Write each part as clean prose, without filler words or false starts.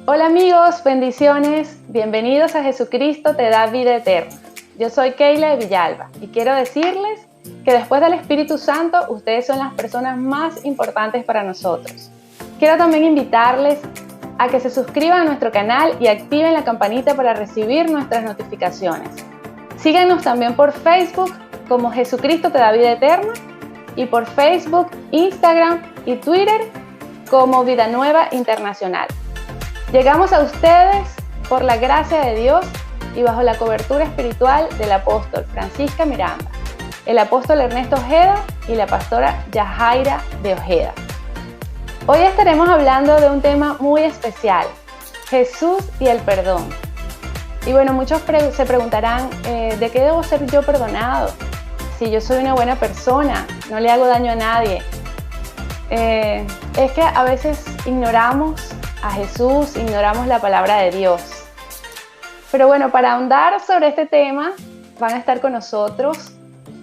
Hola amigos, bendiciones, bienvenidos a Jesucristo te da vida eterna. Yo soy Keila de Villalba y quiero decirles que después del Espíritu Santo, ustedes son las personas más importantes para nosotros. Quiero también invitarles a que se suscriban a nuestro canal y activen la campanita para recibir nuestras notificaciones. Síganos también por Facebook como Jesucristo te da vida eterna y por Facebook, Instagram y Twitter como Vida Nueva Internacional. Llegamos a ustedes por la gracia de Dios y bajo la cobertura espiritual del apóstol Francisca Miranda, el apóstol Ernesto Ojeda y la pastora Yajaira de Ojeda. Hoy estaremos hablando de un tema muy especial, Jesús y el perdón. Y bueno, muchos se preguntarán, ¿de qué debo ser yo perdonado? Si yo soy una buena persona, no le hago daño a nadie. Es que a veces ignoramos a Jesús, ignoramos la palabra de Dios. Pero bueno, para ahondar sobre este tema, van a estar con nosotros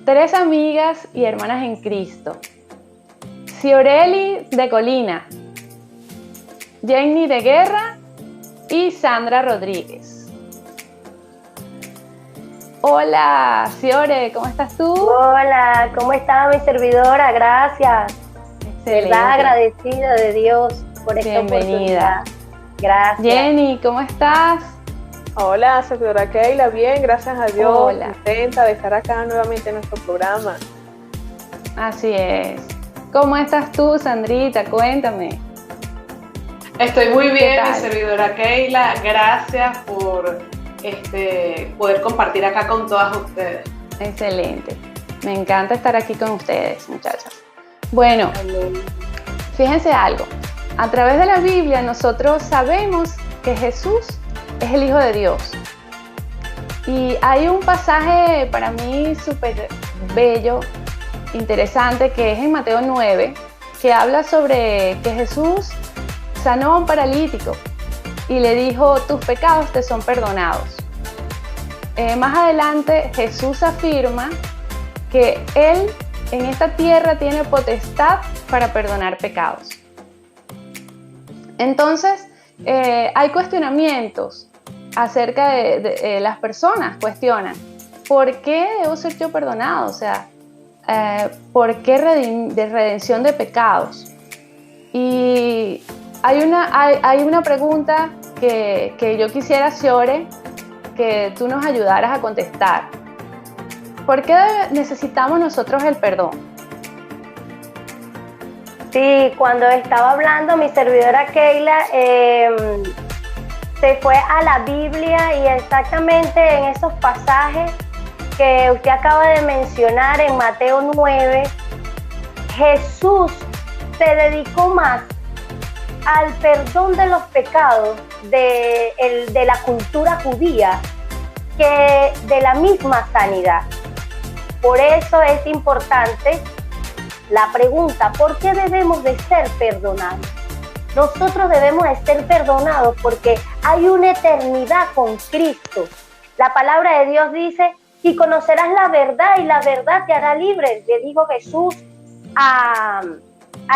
3 amigas y hermanas en Cristo. Cioreli de Colina, Jenny de Guerra y Sandra Rodríguez. Hola, Ciore, ¿cómo estás tú? Hola, ¿cómo está mi servidora? Gracias. Excelente. ¿Verdad? Agradecida de Dios por esta oportunidad. Gracias. Jenny, ¿cómo estás? Hola, servidora Keila, bien, gracias a Dios. Hola. Contenta de estar acá nuevamente en nuestro programa. Así es. ¿Cómo estás tú, Sandrita? Cuéntame. Estoy muy bien, tal? mi servidora Keila. Gracias por poder compartir acá con todas ustedes. Excelente. Me encanta estar aquí con ustedes, muchachas. Bueno, fíjense algo. A través de la Biblia nosotros sabemos que Jesús es el Hijo de Dios. Y hay un pasaje para mí súper bello, interesante, que es en Mateo 9, que habla sobre que Jesús sanó a un paralítico y le dijo, tus pecados te son perdonados. Más adelante Jesús afirma que Él en esta tierra tiene potestad para perdonar pecados. Entonces, hay cuestionamientos acerca de las personas, cuestionan, ¿por qué debo ser yo perdonado? O sea, ¿por qué de redención de pecados? Y hay una pregunta que yo quisiera, Ciore, que tú nos ayudaras a contestar. ¿Por qué necesitamos nosotros el perdón? Sí, cuando estaba hablando mi servidora Keila, se fue a la Biblia y exactamente en esos pasajes que usted acaba de mencionar en Mateo 9, Jesús se dedicó más al perdón de los pecados de la cultura judía que de la misma sanidad. Por eso es importante la pregunta, ¿por qué debemos de ser perdonados? Nosotros debemos de ser perdonados porque hay una eternidad con Cristo. La palabra de Dios dice, y conocerás la verdad y la verdad te hará libre, le dijo Jesús a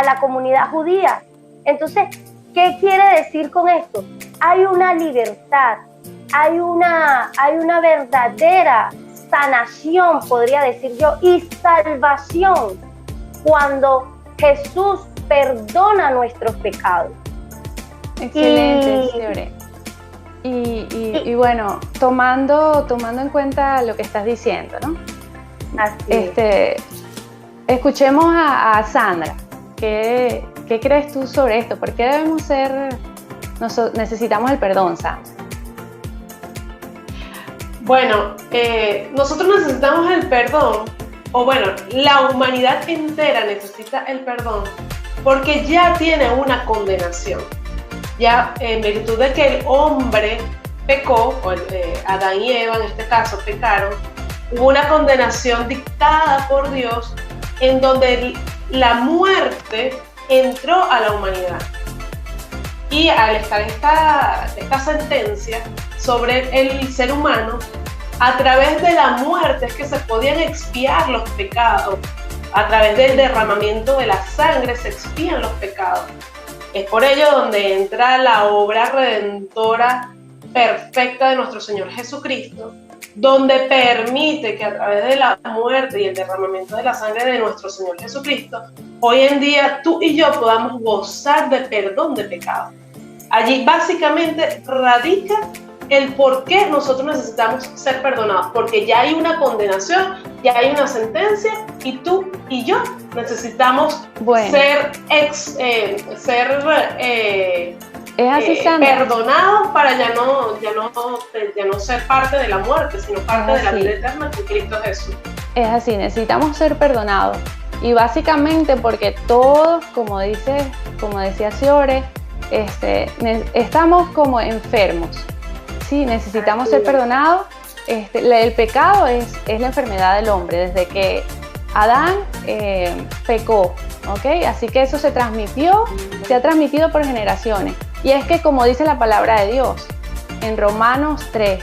la comunidad judía. Entonces, ¿qué quiere decir con esto? Hay una libertad, hay una verdadera sanación, podría decir yo, y salvación cuando Jesús perdona nuestros pecados. Excelente, Ciore. Y bueno, tomando en cuenta lo que estás diciendo, ¿no? Así es. Escuchemos a Sandra. ¿Qué crees tú sobre esto? ¿Por qué necesitamos el perdón, Sandra? Bueno, nosotros necesitamos el perdón, o bueno, la humanidad entera necesita el perdón porque ya tiene una condenación. Ya en virtud de que el hombre pecó, o Adán y Eva en este caso pecaron, hubo una condenación dictada por Dios en donde la muerte entró a la humanidad. Y al estar esta sentencia sobre el ser humano, a través de la muerte es que se podían expiar los pecados. A través del derramamiento de la sangre se expían los pecados. Es por ello donde entra la obra redentora perfecta de nuestro Señor Jesucristo, donde permite que a través de la muerte y el derramamiento de la sangre de nuestro Señor Jesucristo, hoy en día tú y yo podamos gozar de perdón de pecado. Allí básicamente radica el por qué nosotros necesitamos ser perdonados, porque ya hay una condenación, ya hay una sentencia, y tú y yo necesitamos ser perdonados para ya no ser parte de la muerte, sino parte de la vida eterna con Cristo Jesús. Es así, necesitamos ser perdonados. Y básicamente porque todos, como decía Ciore, estamos como enfermos. Sí, necesitamos ser perdonados. El pecado es la enfermedad del hombre, desde que Adán pecó, ¿ok? Así que eso se ha transmitido por generaciones. Y es que, como dice la palabra de Dios en Romanos 3,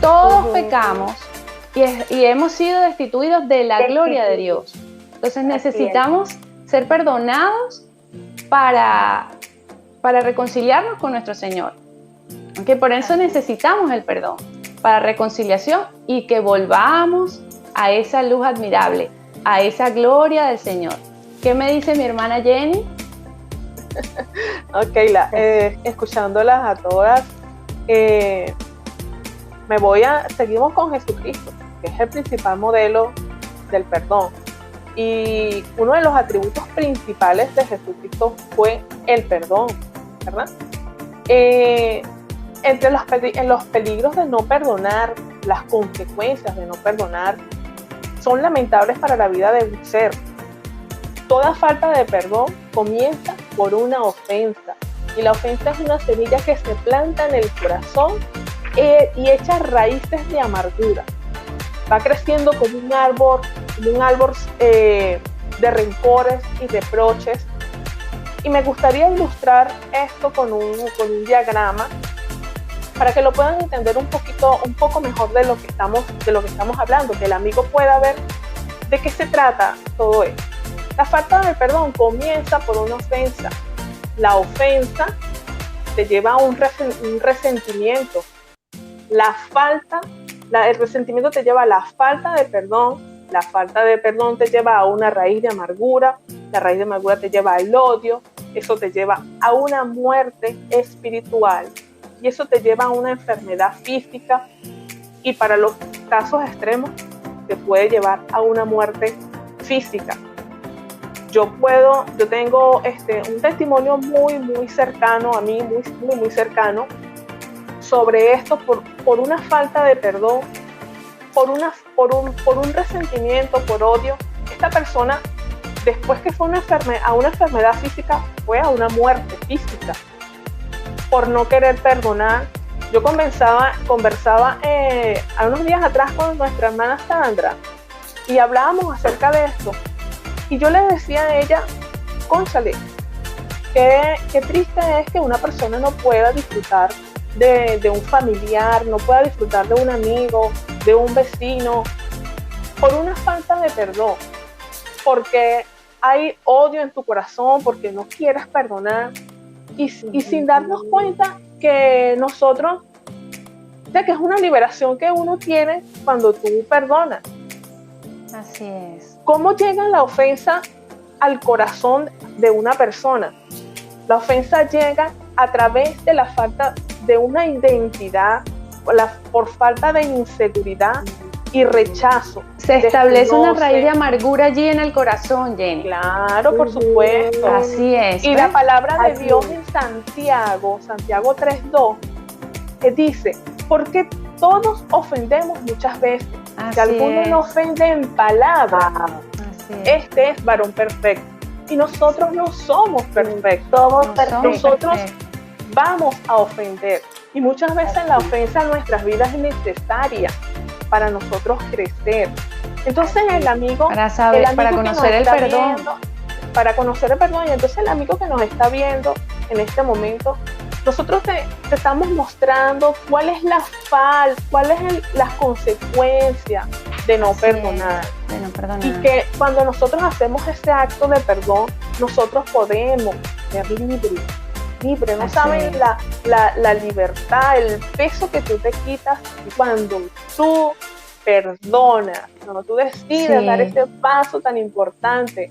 todos pecamos y hemos sido destituidos de la gloria de Dios. Entonces necesitamos ser perdonados para reconciliarnos con nuestro Señor. ¿Okay? Por eso necesitamos el perdón, para reconciliación y que volvamos a esa luz admirable, a esa gloria del Señor. ¿Qué me dice mi hermana Jenny? Ok, escuchándolas a todas, seguimos con Jesucristo, que es el principal modelo del perdón. Y uno de los atributos principales de Jesucristo fue el perdón, ¿verdad? Entre los peligros de no perdonar, las consecuencias de no perdonar, son lamentables para la vida de un ser. Toda falta de perdón comienza por una ofensa, y la ofensa es una semilla que se planta en el corazón y echa raíces de amargura. Va creciendo como un árbol de rencores y reproches. Y me gustaría ilustrar esto con un diagrama para que lo puedan entender un poco mejor de lo que estamos hablando, que el amigo pueda ver de qué se trata todo esto. La falta de perdón comienza por una ofensa. La ofensa te lleva a un resentimiento. El resentimiento te lleva a la falta de perdón. La falta de perdón te lleva a una raíz de amargura. La raíz de amargura te lleva al odio. Eso te lleva a una muerte espiritual. Y eso te lleva a una enfermedad física. Y para los casos extremos, te puede llevar a una muerte física. Yo tengo un testimonio muy cercano a mí, muy cercano, sobre esto por una falta de perdón, por un resentimiento, por odio. Esta persona, después que fue a una enfermedad física, fue a una muerte física, por no querer perdonar. Yo conversaba unos días atrás con nuestra hermana Sandra y hablábamos acerca de esto. Y yo le decía a ella, cónchale, qué triste es que una persona no pueda disfrutar de un familiar, no pueda disfrutar de un amigo, de un vecino, por una falta de perdón, porque hay odio en tu corazón, porque no quieres perdonar, y sin darnos cuenta que que es una liberación que uno tiene cuando tú perdonas. Así es. ¿Cómo llega la ofensa al corazón de una persona? La ofensa llega a través de la falta de una identidad, por falta de inseguridad y rechazo. Se establece una raíz de amargura allí en el corazón, Jenny. Claro, por supuesto. Así es. Y la palabra de Dios en Santiago 3:2, que dice, porque todos ofendemos muchas veces. Si alguno no ofende en palabra, este es varón perfecto. Y nosotros no somos perfectos. Nosotros vamos a ofender. Y muchas veces la ofensa en nuestras vidas es necesaria para nosotros crecer. Entonces el amigo, para conocer el perdón. Para conocer el perdón. Y entonces el amigo que nos está viendo en este momento, nosotros te estamos mostrando cuál es las consecuencias de no perdonar. Y que cuando nosotros hacemos ese acto de perdón, nosotros podemos ser libre. No Así saben es. la libertad, el peso que tú te quitas cuando tú perdonas, cuando tú decides Sí. dar ese paso tan importante.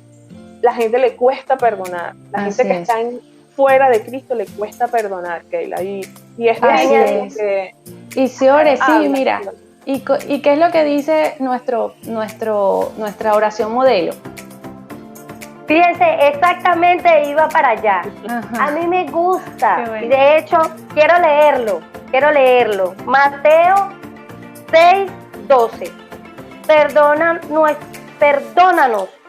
La gente le cuesta perdonar, la Así gente que es. está fuera de Cristo le cuesta perdonar, Keila, y esto Así es es. que Y Siore, sí, habla, mira, ¿y qué es lo que dice nuestra oración modelo? Fíjense, exactamente iba para allá. Ajá. A mí me gusta, Qué bueno. y de hecho quiero leerlo. Mateo 6:12. Perdónanos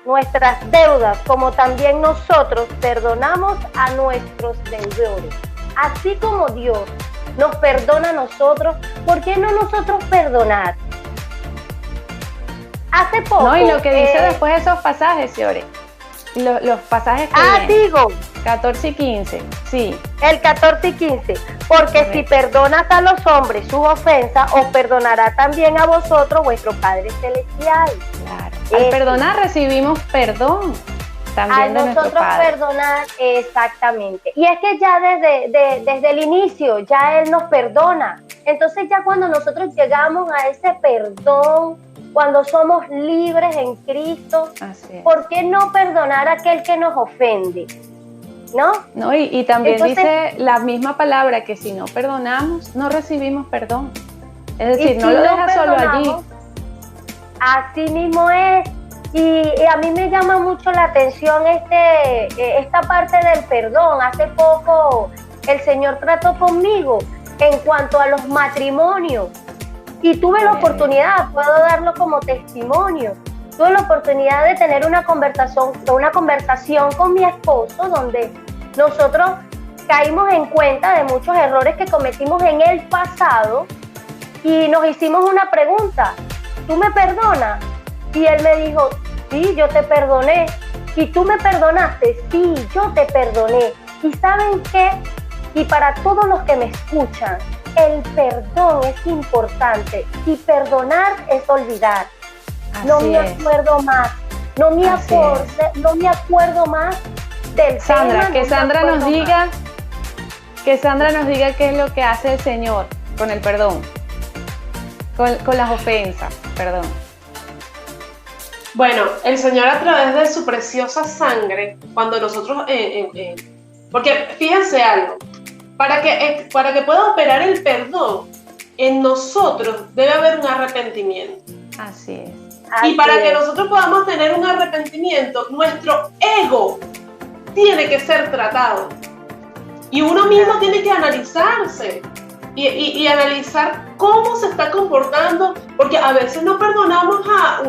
nuestras deudas, como también nosotros perdonamos a nuestros deudores. Así como Dios nos perdona a nosotros, ¿por qué no nosotros perdonar? Hace poco... No, y lo que dice después de esos pasajes, Siore, los pasajes que vienen, digo, 14 y 15, sí. el 14 y 15, porque Correcto. si perdonas a los hombres sus ofensas, os perdonará también a vosotros vuestro Padre Celestial. Claro. Al perdonar recibimos perdón también Al de nuestro nosotros Padre. perdonar, exactamente. Y es que ya desde el inicio, ya Él nos perdona. Entonces ya cuando nosotros llegamos a ese perdón, cuando somos libres en Cristo, Así es. ¿por qué no perdonar a aquel que nos ofende? ¿No? No, y también Entonces, dice la misma palabra que si no perdonamos, no recibimos perdón. Es decir, y no si lo dejas solo allí. perdonamos, así mismo es. Y a mí me llama mucho la atención esta parte del perdón. Hace poco el Señor trató conmigo en cuanto a los matrimonios. Y tuve la oportunidad, puedo darlo como testimonio, tuve la oportunidad de tener una conversación con mi esposo donde nosotros caímos en cuenta de muchos errores que cometimos en el pasado y nos hicimos una pregunta: ¿tú me perdonas? Y él me dijo: sí, yo te perdoné. ¿Y tú me perdonaste? Sí, yo te perdoné. ¿Y saben qué? Y para todos los que me escuchan, el perdón es importante y perdonar es olvidar. No me acuerdo más, no me acuerdo más del Sandra, tema, que no me Sandra nos acuerdo diga, qué es lo que hace el Señor con el perdón, con las ofensas, perdón. Bueno, el Señor a través de su preciosa sangre, cuando nosotros, porque fíjense algo, para que pueda operar el perdón, en nosotros debe haber un arrepentimiento. Así es. Y para que es. nosotros podamos tener un arrepentimiento, nuestro ego tiene que ser tratado. Y uno mismo tiene que analizarse y analizar cómo se está comportando, porque a veces no perdonamos a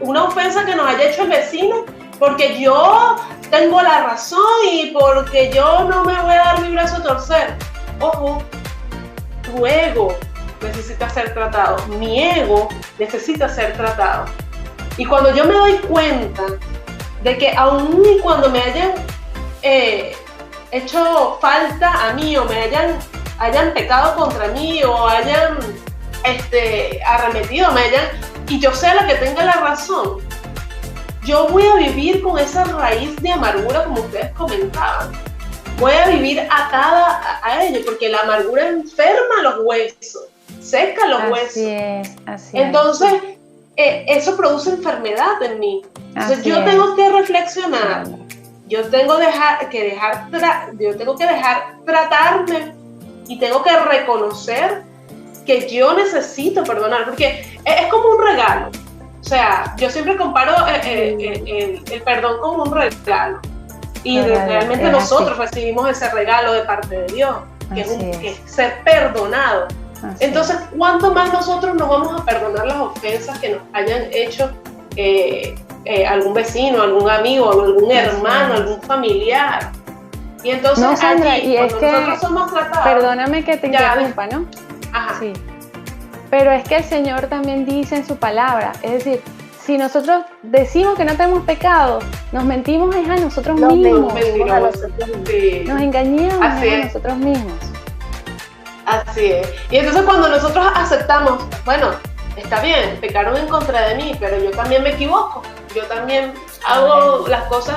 una ofensa que nos haya hecho el vecino, porque yo tengo la razón y porque yo no me voy a dar mi brazo a torcer. Ojo, tu ego necesita ser tratado, mi ego necesita ser tratado. Y cuando yo me doy cuenta de que aun y cuando me hayan hecho falta a mí o me hayan pecado contra mí o hayan arremetido, y yo sea la que tenga la razón, yo voy a vivir con esa raíz de amargura, como ustedes comentaban. Voy a vivir atada a ello, porque la amargura enferma los huesos, seca los huesos. Así Entonces, eso produce enfermedad en mí. Entonces, yo tengo que reflexionar, yo tengo que dejar tratarme y tengo que reconocer que yo necesito perdonar, porque es como un regalo. O sea, yo siempre comparo el perdón como un regalo. Y realmente nosotros recibimos ese regalo de parte de Dios, que es ser perdonado. Entonces, ¿cuánto más nosotros nos vamos a perdonar las ofensas que nos hayan hecho algún vecino, algún amigo, algún hermano, algún familiar? Y entonces, no, Sandra, allí, y es que, nosotros somos tratados, perdóname que te interrumpa, ¿no? Ajá. Sí. Pero es que el Señor también dice en su palabra, es decir, si nosotros decimos que no tenemos pecado, nos mentimos a nosotros mismos. Sí. Nos engañamos Así a es. nosotros mismos. Así es. Y entonces cuando nosotros aceptamos, bueno, está bien, pecaron en contra de mí, pero yo también me equivoco. Yo también hago las cosas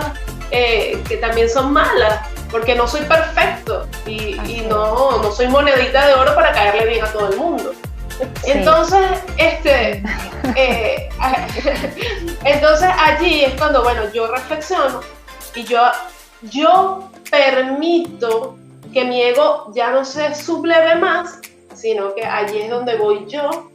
que también son malas. porque no soy perfecto y no soy monedita de oro para caerle bien a todo el mundo. Sí. Entonces, entonces allí es cuando, bueno, yo reflexiono y yo permito que mi ego ya no se subleve más, sino que allí es donde voy yo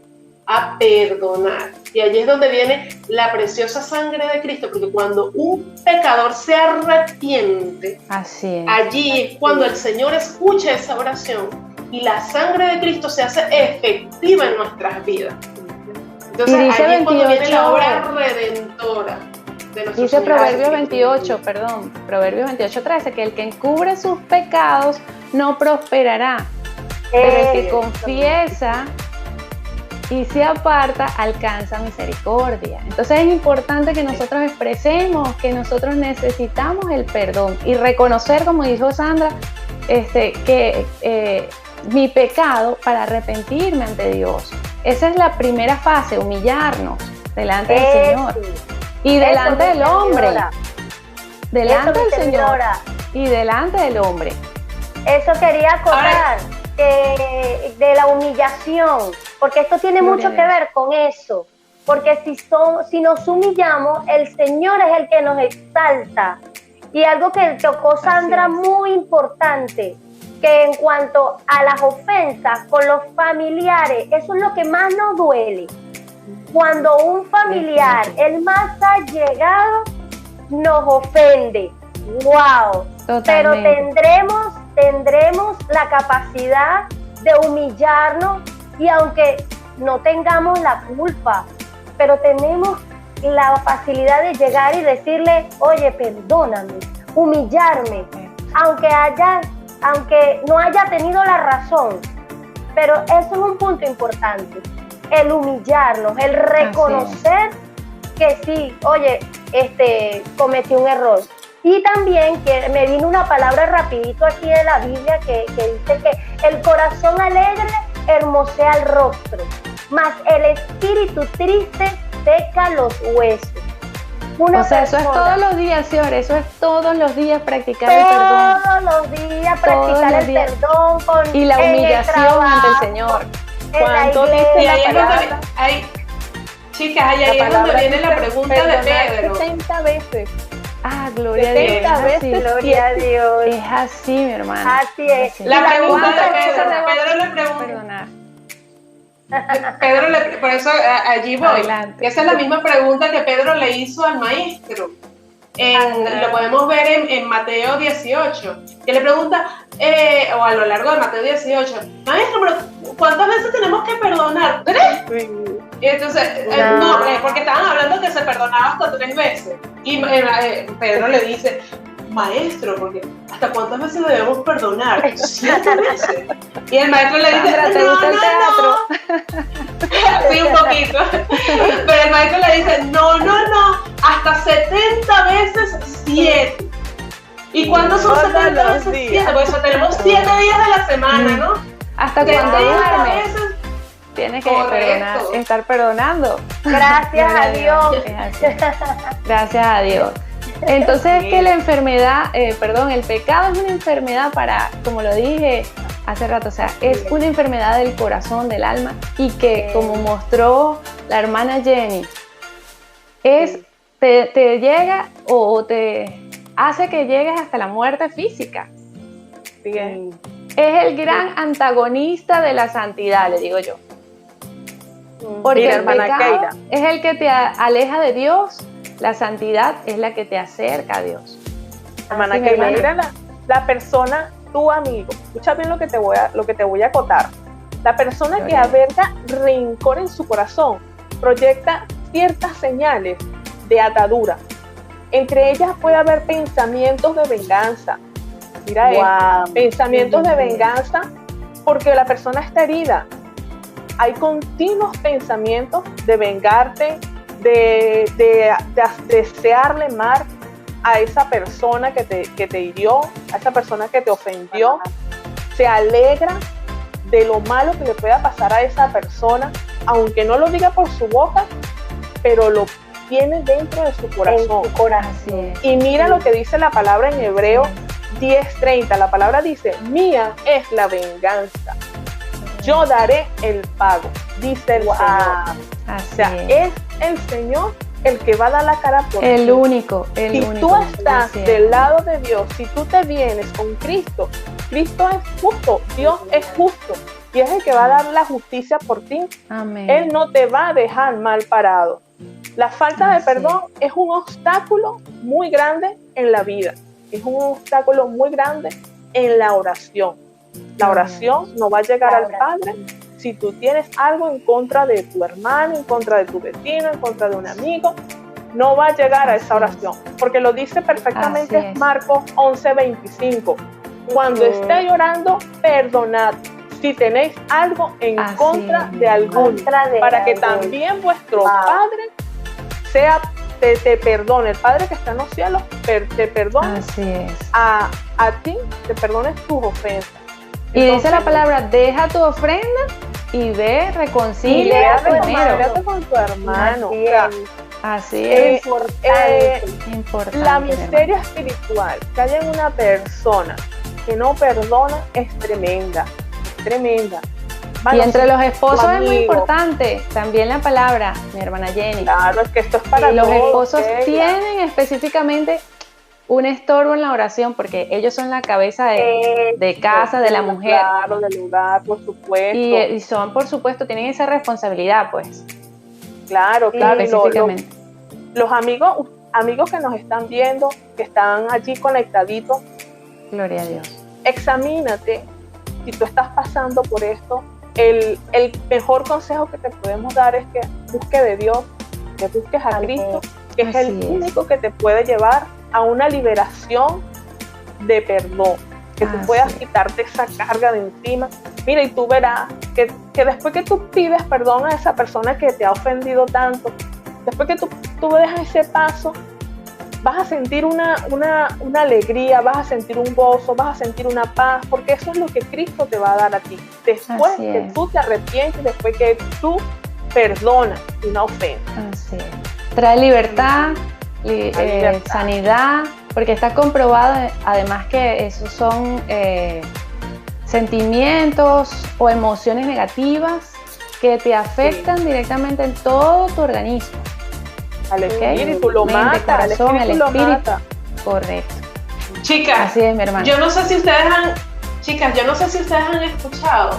a perdonar. Y allí es donde viene la preciosa sangre de Cristo, porque cuando un pecador se arrepiente, allí es cuando el Señor escucha esa oración y la sangre de Cristo se hace efectiva en nuestras vidas. Entonces allí es cuando viene la obra redentora. Dice Proverbios 28, Proverbios 28:13, que el que encubre sus pecados no prosperará, pero el que confiesa y se aparta alcanza misericordia. Entonces es importante que nosotros expresemos que nosotros necesitamos el perdón y reconocer, como dijo Sandra, que mi pecado para arrepentirme ante Dios. Esa es la primera fase, humillarnos delante del Señor. Y delante del hombre, delante del Señor y delante del hombre. Eso quería acotar, de la humillación, porque esto tiene mucho que ver con eso, porque si nos humillamos, el Señor es el que nos exalta. Y algo que tocó Sandra muy importante, que en cuanto a las ofensas con los familiares, eso es lo que más nos duele. Cuando un familiar, el más allegado, nos ofende. ¡Wow! Pero tendremos la capacidad de humillarnos, y aunque no tengamos la culpa, pero tenemos la facilidad de llegar y decirle, oye, perdóname, humillarme, aunque no haya tenido la razón. Pero eso es un punto importante. El humillarnos, el reconocer que sí, oye, cometí un error. Y también que me vino una palabra rapidito aquí de la Biblia que dice que el corazón alegre hermosea el rostro, mas el espíritu triste seca los huesos. Eso es todos los días, señor, eso es todos los días practicar el perdón. Todos los días practicar el perdón y la humillación ante el Señor. ¿Cuánto dice la palabra? Chicas, ahí es donde viene la pregunta de Pedro. 60 veces. Gloria a Dios. Gloria a Dios. Es así, mi hermana. Así es. La pregunta de Pedro le pregunta. Perdonar. Pedro por eso allí voy. Adelante. Esa es la misma pregunta que Pedro le hizo al maestro. Lo podemos ver en Mateo 18, que le pregunta, o a lo largo de Mateo 18, maestro, pero ¿cuántas veces tenemos que perdonar? ¿3? Y entonces, no, porque estaban hablando que se perdonaba hasta 3 veces. Y Pedro le dice, maestro, porque ¿hasta cuántas veces debemos perdonar? 7 veces. Y el maestro le dice, no. Sí, un poquito. Pero el maestro le dice, no, hasta 70 veces 7. ¿Y cuándo son 70 veces 7? Pues tenemos 7 días de la semana, ¿no? Hasta cuando duermes. Tienes que estar perdonando. Gracias a Dios. Gracias a Dios. Entonces es que la enfermedad, el pecado es una enfermedad como lo dije hace rato, o sea, es una enfermedad del corazón, del alma, y que como mostró la hermana Jenny, te llega o te hace que llegues hasta la muerte física. Bien. Es el gran antagonista de la santidad, le digo yo. Porque el pecado es el que te aleja de Dios, la santidad es la que te acerca a Dios. Hermana Keila, mira la persona, tu amigo, escucha bien lo que te voy a acotar. La persona que alberga rencor en su corazón proyecta ciertas señales de atadura. Entre ellas puede haber pensamientos de venganza. Mira esto, pensamientos de venganza, porque la persona está herida. Hay continuos pensamientos de vengarte, de desearle mal a esa persona que te hirió, a esa persona que te ofendió. Se alegra de lo malo que le pueda pasar a esa persona, aunque no lo diga por su boca, pero lo tiene dentro de su corazón. En su corazón. Y mira lo que dice la palabra en hebreo, 10:30, la palabra dice, mía es la venganza, yo daré el pago, dice el Señor. Así o sea, es el Señor el que va a dar la cara por ti. El único. Si tú estás del lado de Dios, si tú te vienes con Cristo, Cristo es justo, Dios es justo y es el que va a dar la justicia por ti. Amén. Él no te va a dejar mal parado. La falta de perdón es un obstáculo muy grande en la vida, es un obstáculo muy grande en la oración. La oración no va a llegar al Padre si tú tienes algo en contra de tu hermano, en contra de tu vecino, en contra de un amigo. No va a llegar a esa oración, porque lo dice perfectamente Marcos 11:25. Cuando esté llorando, perdonad si tenéis algo en contra de alguno, para que también vuestro Padre te perdone. El Padre que está en los cielos te perdone. Así es. A ti te perdones tus ofensas. Y entonces, dice la palabra, deja tu ofrenda y ve, reconcíliate con tu hermano. Así es. Importante. La miseria espiritual que hay en una persona que no perdona es tremenda. Y entre los esposos es muy importante también la palabra, mi hermana Jenny. Claro, es que esto es para los esposos tienen específicamente un estorbo en la oración porque ellos son la cabeza de casa, de la mujer. Claro, del hogar, por supuesto. Y son, por supuesto, tienen esa responsabilidad, pues. Claro. Específicamente. Los amigos que nos están viendo, que están allí conectaditos. Gloria a Dios. Examínate si tú estás pasando por esto. El mejor consejo que te podemos dar es que busques de Dios, que busques a Cristo, que es el único que te puede llevar a una liberación de perdón, que tú puedas quitarte esa carga de encima. Mira, y tú verás que después que tú pides perdón a esa persona que te ha ofendido tanto, después que tú dejas ese paso, vas a sentir una alegría, vas a sentir un gozo, vas a sentir una paz, porque eso es lo que Cristo te va a dar a ti. Después que tú te arrepientes, después que tú perdonas una ofensa. Así es. Trae libertad, sanidad, porque está comprobado además que esos son sentimientos o emociones negativas que te afectan directamente en todo tu organismo. Al espíritu lo mata, al espíritu lo mata. Correcto. Chicas, así es, mi hermana. Yo no sé si ustedes han escuchado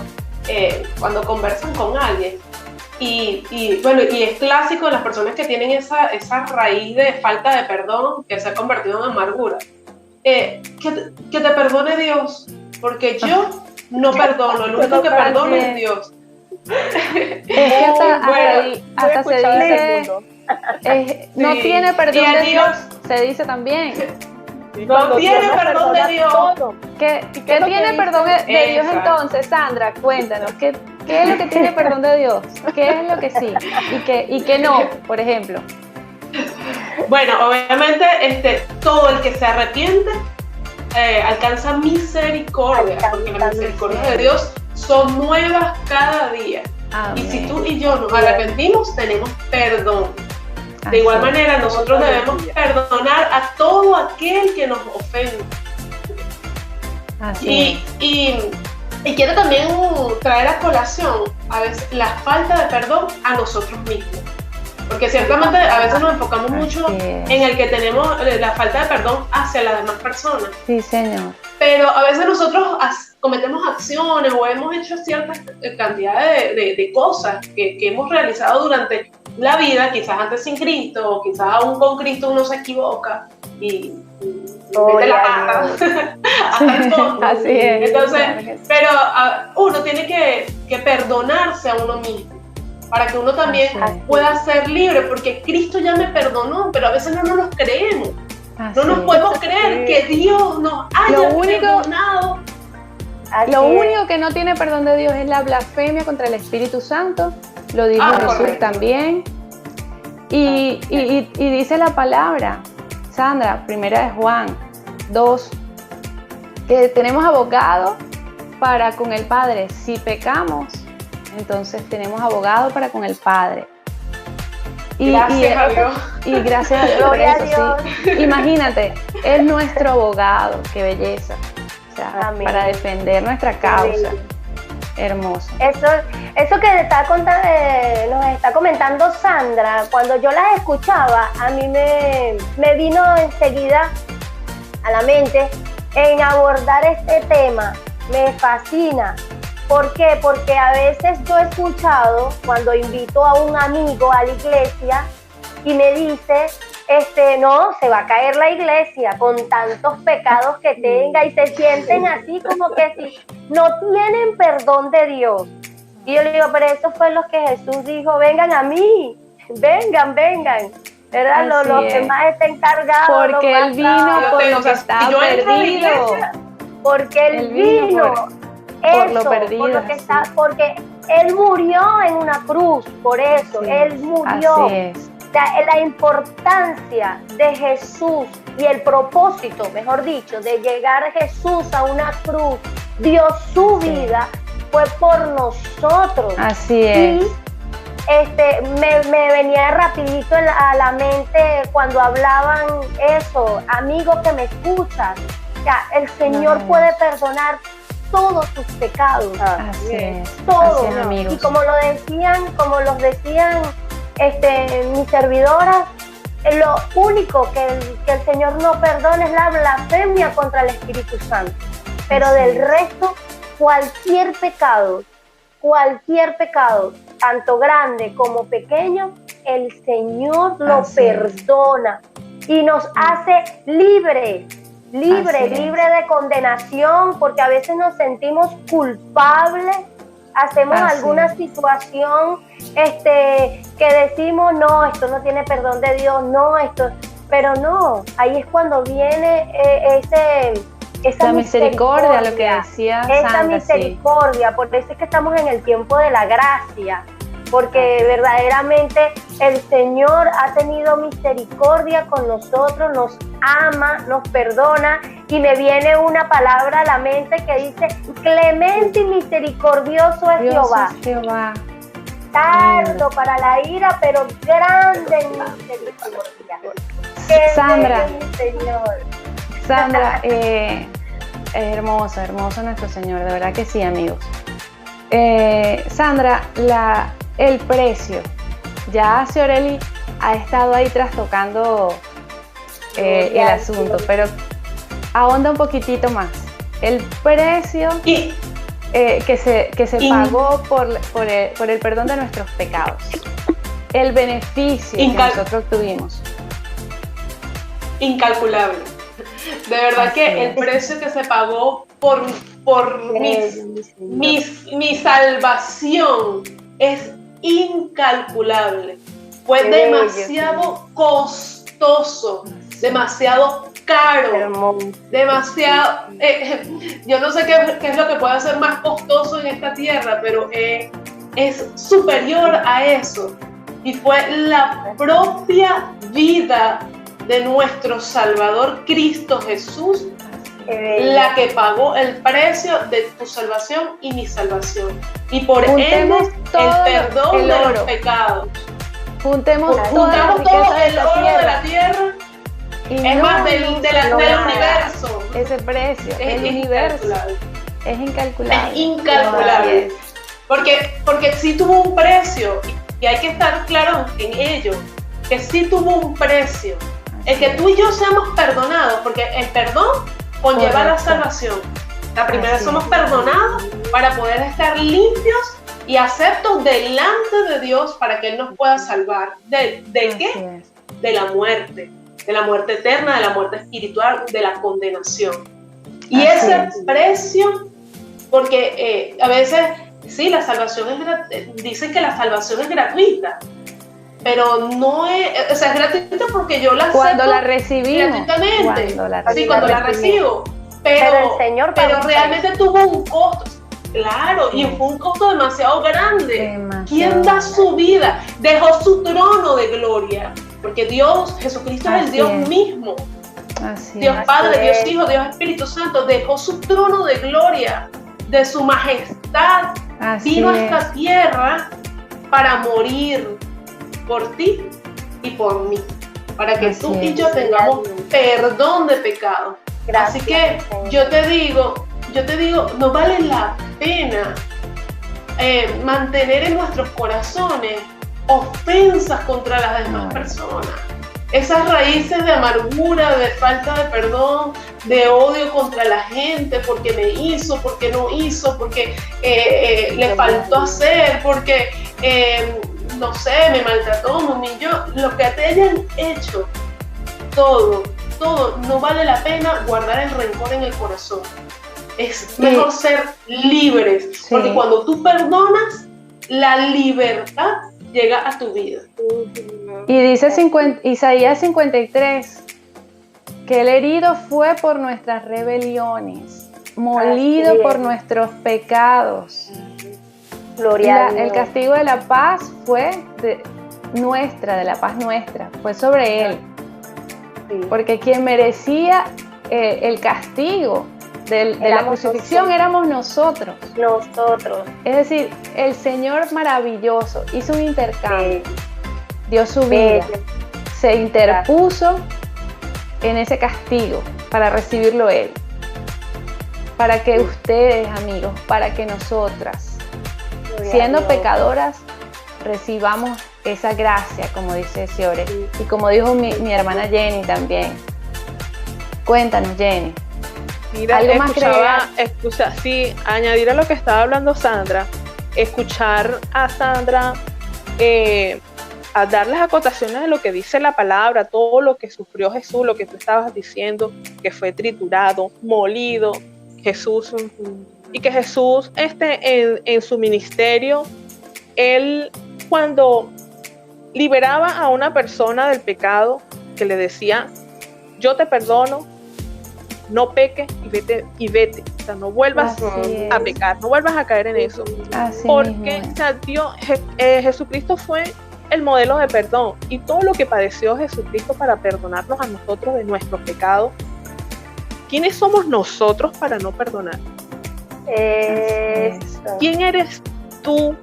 cuando conversan con alguien y es clásico de las personas que tienen esa raíz de falta de perdón que se ha convertido en amargura. Que te perdone Dios, porque yo no perdono, el único que perdona es Dios. Es que hasta se dice no tiene perdón de Dios, se dice también. No tiene perdón de Dios. ¿Qué tiene perdón de Dios entonces, Sandra? Cuéntanos, ¿qué es lo que tiene perdón de Dios? ¿Qué es lo que sí y qué no, por ejemplo? Bueno, obviamente todo el que se arrepiente alcanza misericordia, porque las misericordias de Dios son nuevas cada día. Amén. Y si tú y yo nos arrepentimos, tenemos perdón. De igual manera, nosotros debemos perdonar a todo aquel que nos ofende. Y quiero también traer a colación a veces la falta de perdón a nosotros mismos. Porque ciertamente a veces nos enfocamos mucho en el que tenemos la falta de perdón hacia las demás personas. Sí, Señor. Pero a veces nosotros cometemos acciones o hemos hecho cierta cantidad de cosas que hemos realizado durante la vida, quizás antes sin Cristo, o quizás aún con Cristo uno se equivoca y mete la pata hasta el fondo. Así es. Entonces, pero uno tiene que perdonarse a uno mismo para que uno también pueda ser libre, porque Cristo ya me perdonó, pero a veces no nos los creemos. No nos podemos creer que Dios nos haya perdonado. Lo único que no tiene perdón de Dios es la blasfemia contra el Espíritu Santo. Lo dijo Jesús también. Y dice la palabra, Sandra, 1 de Juan 2, que tenemos abogado para con el Padre. Si pecamos, entonces tenemos abogado para con el Padre. Gracias a Dios. Y gracias a Dios por eso, sí. Imagínate, es nuestro abogado, qué belleza. O sea, amén, para defender nuestra causa. Amén. Hermoso. Eso que nos está comentando Sandra, cuando yo las escuchaba, a mí me vino enseguida a la mente en abordar este tema. Me fascina. ¿Por qué? Porque a veces yo he escuchado cuando invito a un amigo a la iglesia y me dice, no, se va a caer la iglesia con tantos pecados que tenga, y se sienten así como que si no tienen perdón de Dios. Y yo le digo, pero eso fue lo que Jesús dijo, vengan a mí, vengan, ¿verdad? Los que más estén cargados. Porque Él vino por lo que está perdido. Porque Él vino por lo perdido. Porque Él murió en una cruz, por eso, Él murió. Así es. O sea, la importancia de Jesús y el propósito, mejor dicho, de llegar a Jesús a una cruz, dio su vida, fue por nosotros. Así es. Y me venía rapidito a la mente cuando hablaban eso, amigo que me escuchas, o sea, el Señor puede perdonar todos tus pecados. Así es. Todos. Así es, amigos. Y como los decían mis servidoras, lo único que el Señor no perdona es la blasfemia contra el Espíritu Santo. Pero así del resto, cualquier pecado, tanto grande como pequeño, el Señor lo perdona y nos hace libres de condenación, porque a veces nos sentimos culpables, hacemos alguna situación que decimos, no, esto no tiene perdón de Dios, no, pero no, ahí es cuando viene esa misericordia, lo que decía Sandra. Esa misericordia, por eso es que estamos en el tiempo de la gracia, porque verdaderamente el Señor ha tenido misericordia con nosotros, nos ama, nos perdona, y me viene una palabra a la mente que dice, clemente y misericordioso es Jehová. Tardo para la ira, pero grande en misericordia. Sandra, Señor. Sandra, hermoso nuestro Señor, de verdad que sí, amigos. Sandra, el precio, ya Cioreli ha estado ahí trastocando el asunto, pero ahonda un poquitito más. El precio que se pagó por el perdón de nuestros pecados, el beneficio que nosotros tuvimos. Incalculable. De verdad así que el precio que se pagó por mi salvación es incalculable. Fue demasiado costoso, demasiado caro, demasiado... yo no sé qué es lo que puede ser más costoso en esta tierra, pero es superior a eso. Y fue la propia vida de nuestro Salvador Cristo Jesús la que pagó el precio de tu salvación y mi salvación, y por ende el perdón de los pecados. Juntemos todo el oro de la tierra, es más del universo. Ese precio, el universo es incalculable. Es incalculable. Porque sí tuvo un precio, y hay que estar claros en ello, que sí tuvo un precio. El que tú y yo seamos perdonados, porque el perdón conlleva la salvación. La primera, somos perdonados para poder estar limpios y aceptos delante de Dios, para que Él nos pueda salvar. ¿De qué? De la muerte eterna, de la muerte espiritual, de la condenación. Y ese precio, porque a veces, sí, la salvación dicen que la salvación es gratuita, pero no es, o sea, es gratuita porque yo la acepto cuando la recibimos, gratuitamente, cuando la recibo, pero realmente tuvo un costo, claro, y fue un costo demasiado grande. ¿Quién da su vida? Dejó su trono de gloria, porque Jesucristo es el Dios mismo, Dios Padre, Dios Hijo, Dios Espíritu Santo, dejó su trono de gloria, de su majestad, vino a esta tierra para morir por ti y por mí, para que Así tú y es. yo tengamos perdón de pecado. Gracias, Así que Señor. yo te digo, no vale la pena mantener en nuestros corazones ofensas contra las demás personas. Esas raíces de amargura, de falta de perdón, de odio contra la gente, porque me hizo, porque no hizo, porque le faltó hacer, porque, no sé, me maltrató, me humilló. Lo que te hayan hecho, todo, no vale la pena guardar el rencor en el corazón. Es mejor ser libres, porque cuando tú perdonas, la libertad llega a tu vida. Y dice Isaías 53, que el herido fue por nuestras rebeliones, molido por nuestros pecados. Gloria a Dios. El castigo de la paz fue de la paz nuestra, fue sobre él. Sí. Porque quien merecía el castigo de la crucifixión éramos nosotros. Es decir, el Señor maravilloso hizo un intercambio, dio su vida, se interpuso en ese castigo para recibirlo Él. Para que ustedes, amigos, para que nosotras, siendo pecadoras, recibamos esa gracia, como dice Ciore, y como dijo mi hermana Jenny también. Cuéntanos, Jenny. Mira, ¿Algo más sí, añadir a lo que estaba hablando Sandra, escuchar a Sandra a dar las acotaciones de lo que dice la palabra, todo lo que sufrió Jesús, lo que tú estabas diciendo, que fue triturado, molido, Jesús, y que Jesús en su ministerio, él cuando liberaba a una persona del pecado, que le decía, yo te perdono, no peques y vete. O sea, no vuelvas a pecar, no vuelvas a caer en eso. Porque Jesucristo fue el modelo de perdón, y todo lo que padeció Jesucristo para perdonarnos a nosotros de nuestros pecados. ¿Quiénes somos nosotros para no perdonar? ¿Quién eres tú,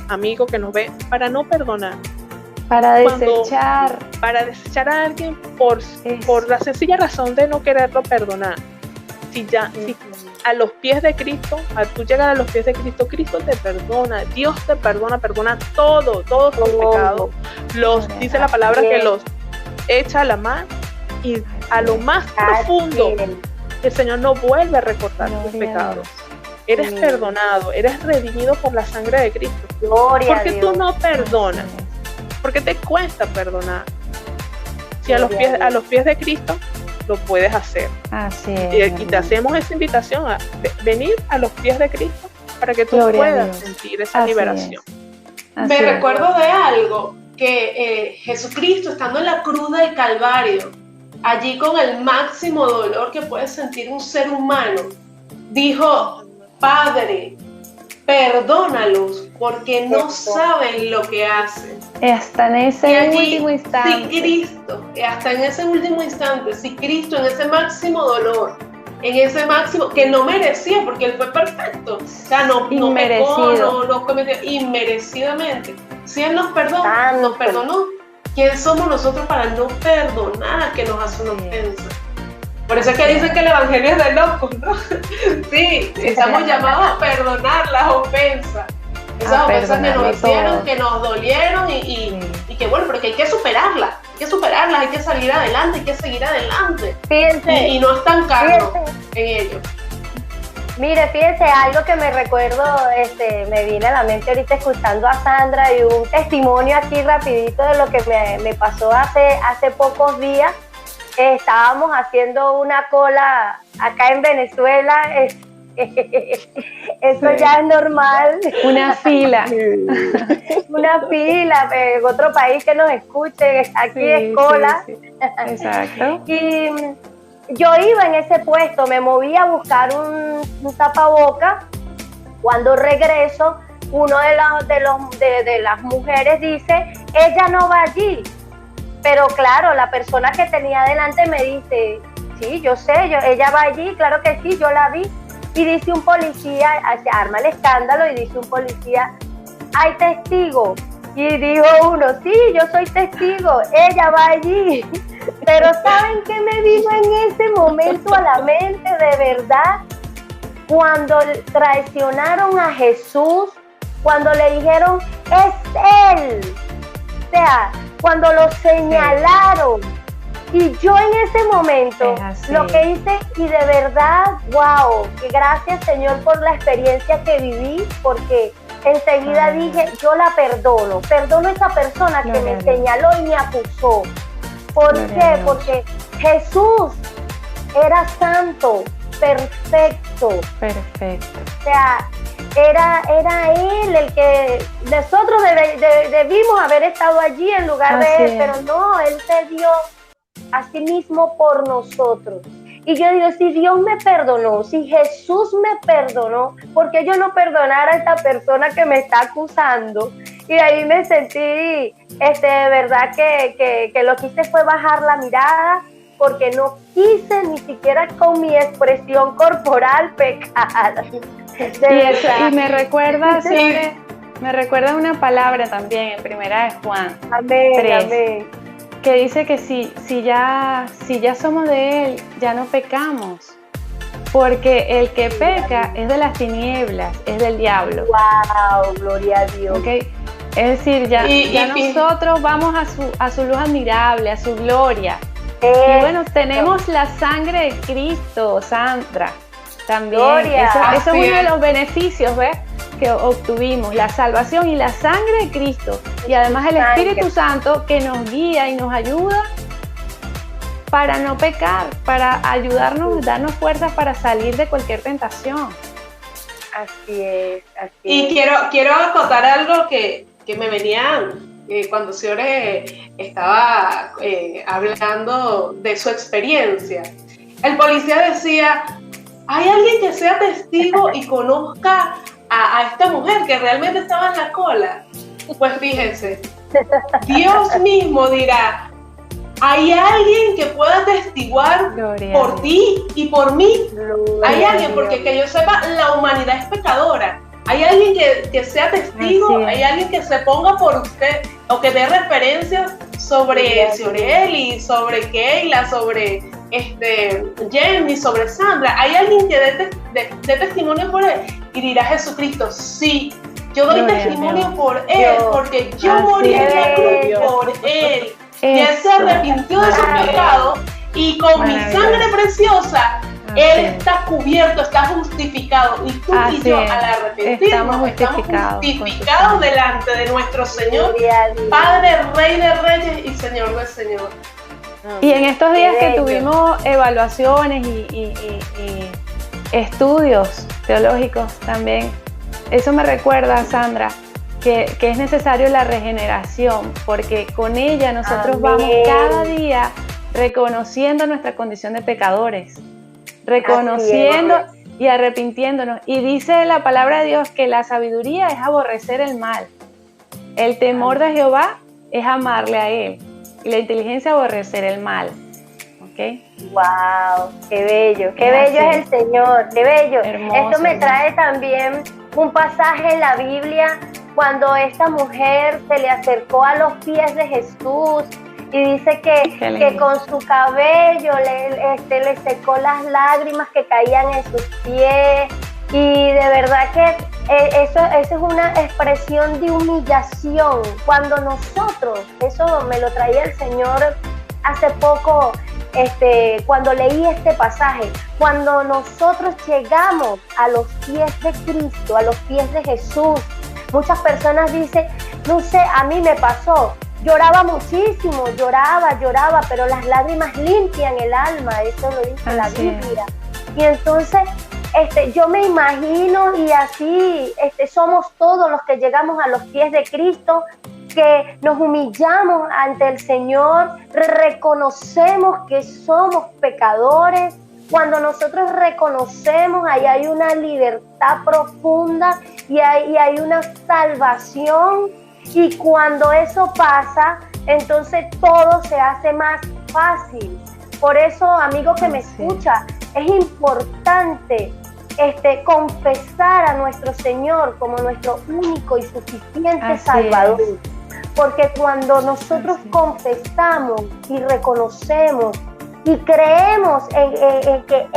amigo que nos ve, para no perdonar? Para desechar a alguien por la sencilla razón de no quererlo perdonar. Si a los pies de Cristo, al tú llegar a los pies de Cristo, Cristo te perdona, Dios te perdona todos tus pecados. Dice la palabra que los echa a la mar, y a lo más profundo el Señor no vuelve a recordar tus pecados. Eres perdonado, eres redimido por la sangre de Cristo. ¿Por qué tú no perdonas? ¿Por qué te cuesta perdonar? Si a los pies de Cristo lo puedes hacer. Así es. Y te hacemos esa invitación a venir a los pies de Cristo para que tú puedas sentir esa liberación. Me recuerdo de algo, que Jesucristo, estando en la cruz del Calvario, allí con el máximo dolor que puede sentir un ser humano, dijo, Padre, perdónalos porque no saben lo que hacen. Hasta en ese último instante. Hasta en ese último instante, si Cristo en ese máximo dolor, en ese máximo, que no merecía, porque Él fue perfecto, o sea, no pecó, no cometió inmerecidamente. Si Él nos perdonó, ¿quién somos nosotros para no perdonar a que nos hace una ofensa? Por eso es que dicen que el evangelio es de locos, ¿no? Sí, estamos llamados a perdonar las ofensas. Esas ofensas que nos hicieron, que nos dolieron y que bueno, pero que hay que superarlas, hay que salir adelante, hay que seguir adelante. Fíjense, y no estancarnos en ello. Mire, fíjense, algo que me recuerdo, me viene a la mente ahorita escuchando a Sandra, y un testimonio aquí rapidito de lo que me pasó hace pocos días. Estábamos haciendo una cola acá en Venezuela, eso ya es normal. Una fila. Una fila, en otro país que nos escuchen, aquí es cola. Sí. Exacto. Y yo iba en ese puesto, me moví a buscar un tapaboca. Cuando regreso, uno de las mujeres dice, ella no va allí. Pero claro, la persona que tenía delante me dice, sí, yo sé, ella va allí, claro que sí, yo la vi. Y dice un policía, se arma el escándalo y dice un policía, hay testigos, Y dijo uno, sí, yo soy testigo, ella va allí. Pero ¿saben qué me vino en ese momento a la mente de verdad? Cuando traicionaron a Jesús, cuando le dijeron, es Él. O sea, cuando lo señalaron. Y yo en ese momento lo que hice, y de verdad, wow, que gracias Señor por la experiencia que viví, porque enseguida dije, yo la perdono a esa persona que me señaló y me acusó. ¿Por qué? Porque Jesús era santo, perfecto. O sea, era Él el que nosotros debimos haber estado allí en lugar de Él, pero no, Él se dio a sí mismo por nosotros. Y yo digo, si Dios me perdonó, si Jesús me perdonó, ¿por qué yo no perdonar a esta persona que me está acusando? Y ahí me sentí, de verdad que lo que hice fue bajar la mirada, porque no quise ni siquiera con mi expresión corporal pecar. Y me recuerda, me recuerda una palabra también en Primera de Juan 3, que dice que si ya somos de Él, ya no pecamos, porque el que peca es de las tinieblas, es del diablo. ¡Wow! Gloria a Dios. ¿Okay? Es decir, ya nosotros vamos a su luz admirable, a su gloria. Y bueno, tenemos la sangre de Cristo, Sandra, también. Eso es uno de los beneficios, ¿ves?, que obtuvimos, la salvación y la sangre de Cristo, y además el Espíritu Santo que nos guía y nos ayuda para no pecar, para ayudarnos, darnos fuerzas para salir de cualquier tentación. Así es. Y quiero acotar algo que me venía cuando Ciore estaba hablando de su experiencia. El policía decía, ¿hay alguien que sea testigo y conozca a esta mujer que realmente estaba en la cola? Pues fíjense, Dios mismo dirá, ¿hay alguien que pueda testiguar por ti y por mí? Hay alguien, porque que yo sepa, la humanidad es pecadora. Hay alguien que sea testigo, hay alguien que se ponga por usted o que dé referencias sobre Cioreli, sobre Keila, sobre Jenny, sobre Sandra. Hay alguien que dé testimonio por él, y dirá Jesucristo, sí, yo doy testimonio por él, porque yo morí en la cruz por él. Y él se arrepintió de su pecado, y con mi sangre preciosa él está cubierto, está justificado, y tú y yo al arrepentirnos estamos justificados delante de nuestro Señor, Padre, Rey de Reyes y Señor de Señor. Y en estos días que tuvimos evaluaciones y estudios teológicos también, eso me recuerda, Sandra, que es necesario la regeneración, porque con ella nosotros vamos cada día reconociendo nuestra condición de pecadores, reconociendo y arrepintiéndonos. Y dice la palabra de Dios que la sabiduría es aborrecer el mal, el temor de Jehová es amarle a Él, y la inteligencia aborrecer el mal. ¿Okay? ¡Wow! ¡Qué bello! ¡Qué bello es el Señor! ¡Qué bello! Hermoso. Esto me trae también un pasaje en la Biblia cuando esta mujer se le acercó a los pies de Jesús y dice que con su cabello le secó las lágrimas que caían en sus pies, y de verdad que eso es una expresión de humillación. Cuando nosotros, eso me lo traía el Señor hace poco, cuando leí este pasaje, cuando nosotros llegamos a los pies de Cristo, a los pies de Jesús, muchas personas dicen, no sé, a mí me pasó, lloraba muchísimo, lloraba, pero las lágrimas limpian el alma, eso lo dice la Biblia. Y entonces yo me imagino, y así somos todos los que llegamos a los pies de Cristo, que nos humillamos ante el Señor, reconocemos que somos pecadores. Cuando nosotros reconocemos, ahí hay una libertad profunda y hay una salvación. Y cuando eso pasa, entonces todo se hace más fácil. Por eso, amigo que me escucha, es importante confesar a nuestro Señor como nuestro único y suficiente Salvador. porque cuando nosotros confesamos y reconocemos y creemos en que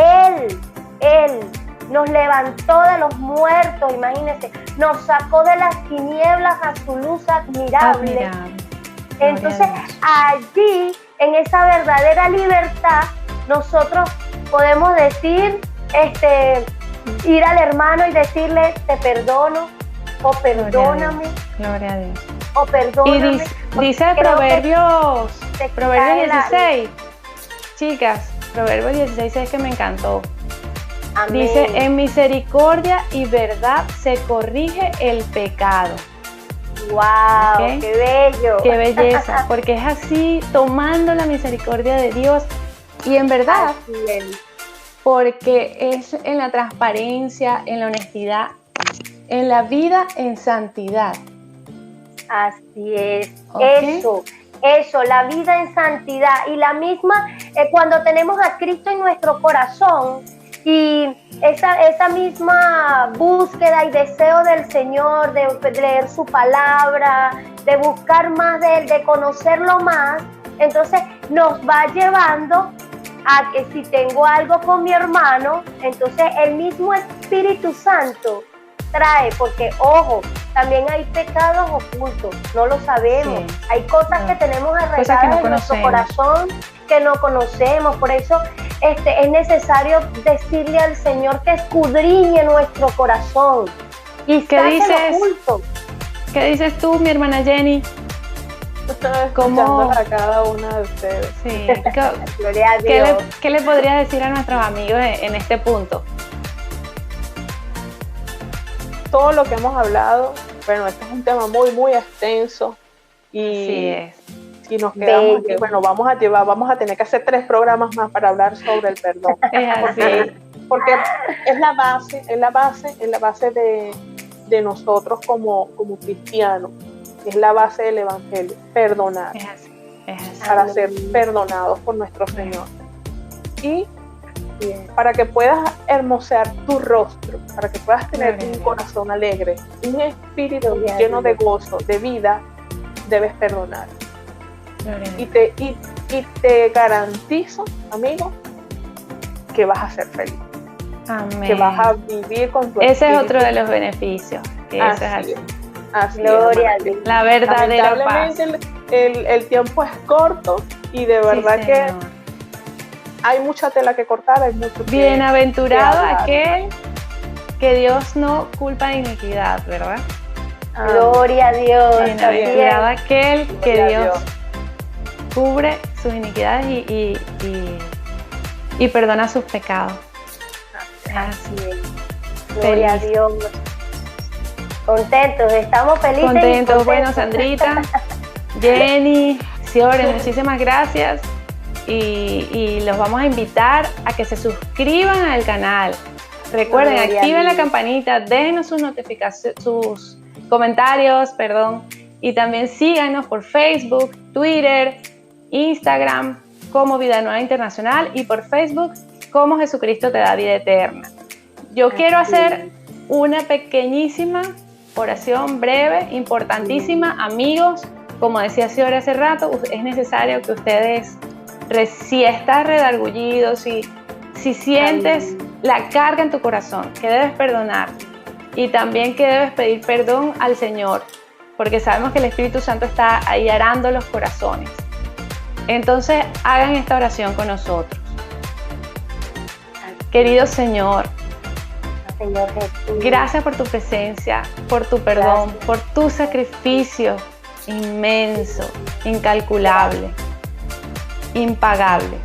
Él nos levantó de los muertos, imagínense, nos sacó de las tinieblas a su luz admirable. Entonces allí, en esa verdadera libertad, nosotros podemos decir, ir al hermano y decirle, te perdono, o perdóname. Gloria a Dios. O perdóname. Y dice Proverbios 16, chicas, Proverbios 16 es que me encantó. Amén. Dice, en misericordia y verdad se corrige el pecado. ¡Wow! ¿Okay? ¡Qué bello! ¡Qué belleza! Porque es así, tomando la misericordia de Dios. Y en verdad, porque es en la transparencia, en la honestidad, en la vida en santidad. Así es. ¿Okay? Eso, la vida en santidad. Y la misma, cuando tenemos a Cristo en nuestro corazón, y esa misma búsqueda y deseo del Señor, de leer su palabra, de buscar más de Él, de conocerlo más, entonces nos va llevando a que si tengo algo con mi hermano, entonces el mismo Espíritu Santo trae, porque ojo, también hay pecados ocultos, no lo sabemos, sí, hay cosas que tenemos arraigadas en nuestro corazón que no conocemos, por eso es necesario decirle al Señor que escudriñe nuestro corazón y ¿Qué oculto. ¿Qué dices tú, mi hermana Jenny? Escuchando a cada una de ustedes. Sí. Gloria a Dios. ¿Qué le podrías decir a nuestros amigos en este punto? Todo lo que hemos hablado, bueno, este es un tema muy, muy extenso y Así es. Si nos quedamos aquí, bueno, vamos a tener que hacer 3 programas más para hablar sobre el perdón. Porque es la base de nosotros como cristianos, es la base del evangelio, perdonar, Es así. para ser perdonados por nuestro Señor. Y para que puedas hermosear tu rostro, para que puedas tener un corazón alegre, un espíritu lleno de gozo, de vida, debes perdonar. Y te garantizo, amigo, que vas a ser feliz. Amén. Que vas a vivir con tu Ese espíritu. es otro de los beneficios. Que eso es así. Así Gloria a Dios. La verdadera paz. Lamentablemente el tiempo es corto y de verdad que hay mucha tela que cortar, hay mucho que Bienaventurado hablar. aquel que Dios no culpa de iniquidad, ¿verdad? Gloria a Dios. Bienaventurado aquel que Gloria a Dios cubre sus iniquidades y perdona sus pecados. Así es. Gloria a Dios. Contentos, estamos felices. Contentos. Bueno, Sandrita, Jenny, Ciore, muchísimas gracias. Y los vamos a invitar a que se suscriban al canal. Recuerden, activen la campanita, déjenos sus notificaciones, sus comentarios, y también síganos por Facebook, Twitter, Instagram como Vida Nueva Internacional y por Facebook como Jesucristo te da vida eterna. Yo quiero hacer una pequeñísima oración breve, importantísima. Amigos, como decía Ciore hace rato, es necesario que ustedes, si estás redargullido, si sientes la carga en tu corazón, que debes perdonar y también que debes pedir perdón al Señor, porque sabemos que el Espíritu Santo está ahí arando los corazones. Entonces hagan esta oración con nosotros. Querido Señor, gracias por tu presencia, por tu perdón, por tu sacrificio inmenso, incalculable, impagable.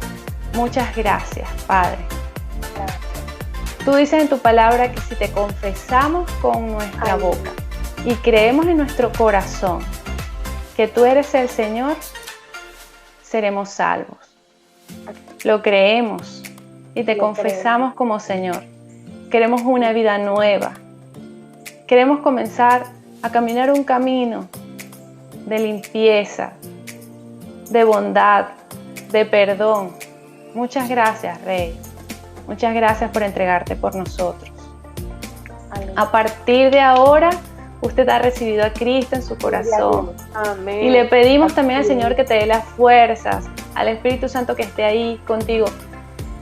Muchas gracias, Padre. Tú dices en tu palabra que si te confesamos con nuestra boca y creemos en nuestro corazón que tú eres el Señor, seremos salvos. Lo creemos y te confesamos como Señor. Queremos una vida nueva. Queremos comenzar a caminar un camino de limpieza, de bondad, de perdón. Muchas gracias, Rey. Muchas gracias por entregarte por nosotros. A partir de ahora, usted ha recibido a Cristo en su corazón. Amén. Y le pedimos también al Señor que te dé las fuerzas, al Espíritu Santo que esté ahí contigo.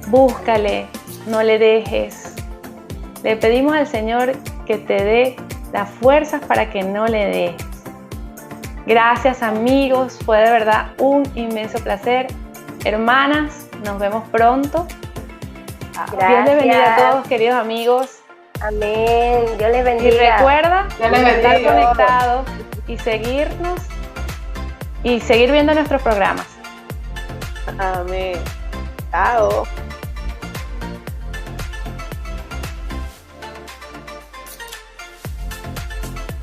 Búscale, no le dejes. Le pedimos al Señor que te dé las fuerzas para que no le dejes. Gracias, amigos, fue de verdad un inmenso placer. Hermanas, nos vemos pronto. Gracias. Dios les bendiga a todos, queridos amigos. Amén. Dios les bendiga. Y recuerda Dios les estar bendiga. conectados y seguirnos y seguir viendo nuestros programas. Amén. Chao.